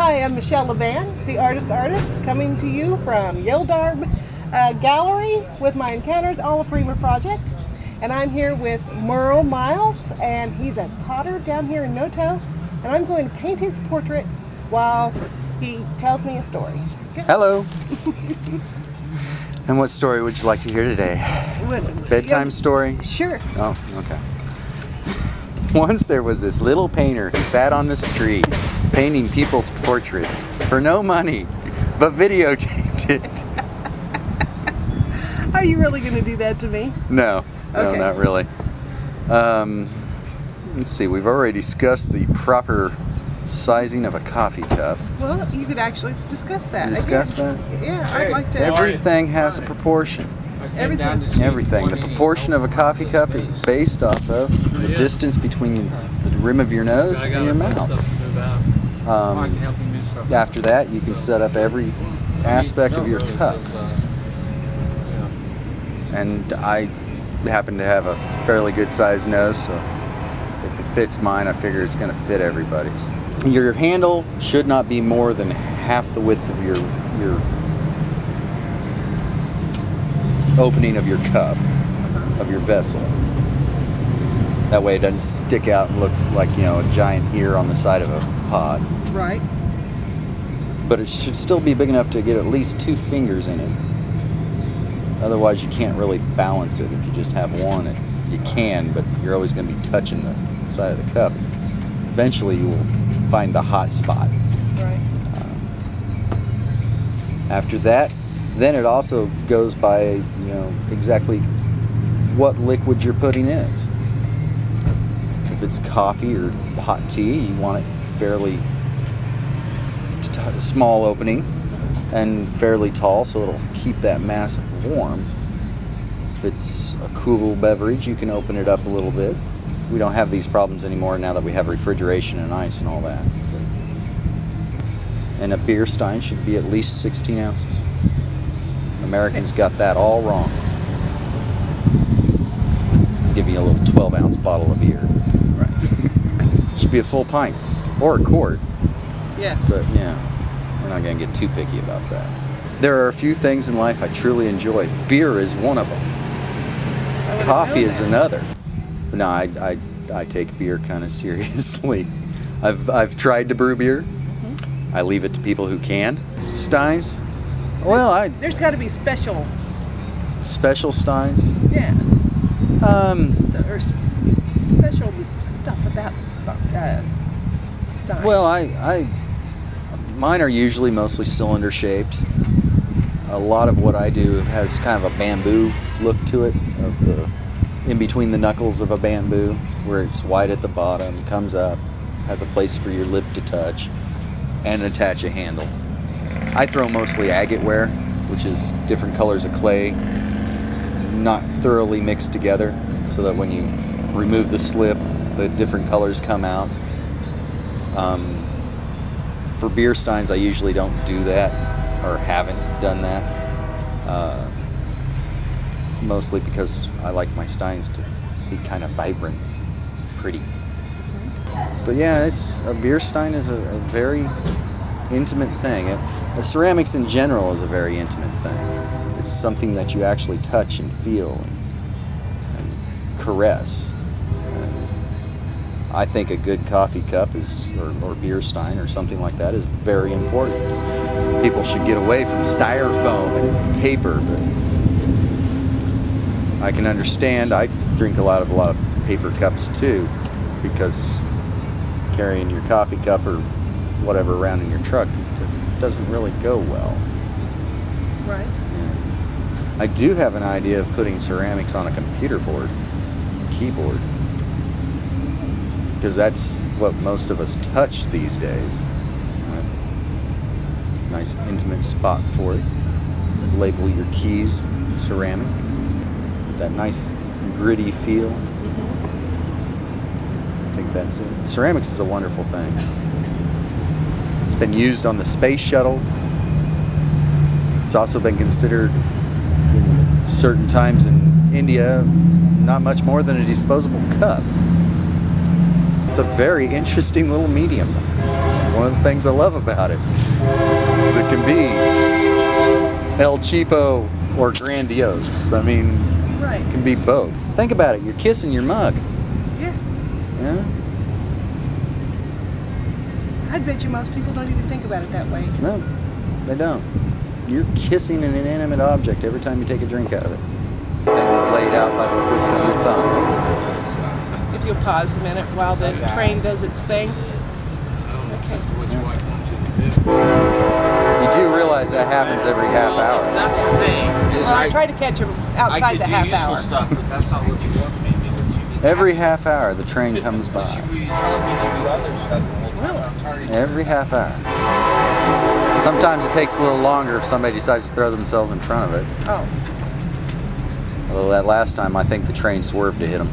Hi, I'm Michelle Leivan, the artist, coming to you from Yeldarb Gallery with my Encounters Alla Prima project. And I'm here with Merl Miles, and he's a potter down here in NOTO. And I'm going to paint his portrait while he tells me a story. Hello. And what story would you like to hear today? Bedtime story? Sure. Oh, okay. Once there was this little painter who sat on the street painting people's portraits for no money, but videotaped it. Are you really going to do that to me? No, Okay. not really. Let's see, we've already discussed the proper sizing of a coffee cup. Well, you could actually discuss that. Discuss again. that? Yeah, I'd like to. Everything has a proportion. Everything. Everything. The proportion of a coffee cup is based off of the distance between the rim of your nose and your mouth. After that, you can set up every aspect of your cup. And I happen to have a fairly good sized nose, so if it fits mine, I figure it's going to fit everybody's. Your handle should not be more than half the width of your opening of your cup, of your vessel. That way it doesn't stick out and look like, a giant ear on the side of a pot. Right. But it should still be big enough to get at least 2 fingers in it. Otherwise you can't really balance it. If you just have one, you can, but you're always going to be touching the side of the cup. Eventually you will find the hot spot. Right. After that, then it also goes by, exactly what liquid you're putting in it. If it's coffee or hot tea, you want it fairly small opening and fairly tall, so it'll keep that mass warm. If it's a cool beverage, you can open it up a little bit. We don't have these problems anymore now that we have refrigeration and ice and all that. And a beer stein should be at least 16 ounces. Americans got that all wrong. I'll give you a little 12-ounce bottle of beer. Right. Should be a full pint or a quart. Yes. But yeah, we're not going to get too picky about that. There are a few things in life I truly enjoy. Beer is one of them. Coffee is another. No, I take beer kind of seriously. I've tried to brew beer. Mm-hmm. I leave it to people who can. Steins? Well, There's got to be special steins. Yeah. Or special stuff about steins. Well, mine are usually mostly cylinder shaped. A lot of what I do has kind of a bamboo look to it, in between the knuckles of a bamboo, where it's wide at the bottom, comes up, has a place for your lip to touch, and attach a handle. I throw mostly agate ware, which is different colors of clay, not thoroughly mixed together, so that when you remove the slip, the different colors come out. For beer steins, I usually don't do that, or haven't done that, mostly because I like my steins to be kind of vibrant, pretty. But yeah, a beer stein is a very intimate thing. Ceramics in general is a very intimate thing. It's something that you actually touch and feel and caress. I think a good coffee cup or beer stein or something like that is very important. People should get away from styrofoam and paper. But I can understand. I drink a lot of paper cups too, because carrying your coffee cup or whatever around in your truck doesn't really go well. Right. Yeah. I do have an idea of putting ceramics on a computer board, keyboard, because that's what most of us touch these days. Nice intimate spot for it. Label your keys ceramic with that nice gritty feel. I think that's it. Ceramics is a wonderful thing. It's been used on the space shuttle. It's also been considered in certain times in India not much more than a disposable cup. It's a very interesting little medium. It's one of the things I love about it. Is it can be El Cheapo or grandiose. I mean, Right. it can be both. Think about it. You're kissing your mug. Yeah. Yeah? I bet you most people don't even think about it that way. No, they don't. You're kissing an inanimate object every time you take a drink out of it. Everything was laid out by the push of your thumb. If you'll pause a minute while the train does its thing. Okay. You do realize that happens every half hour. That's the thing. Well, I try to catch them outside the half hour. Stuff, but that's not what you want me to do. What you be Every half hour the train comes by. You should be telling me to do other stuff the whole time. I'm tired of Every half hour. Sometimes it takes a little longer if somebody decides to throw themselves in front of it. Oh. Although that last time I think the train swerved to hit them.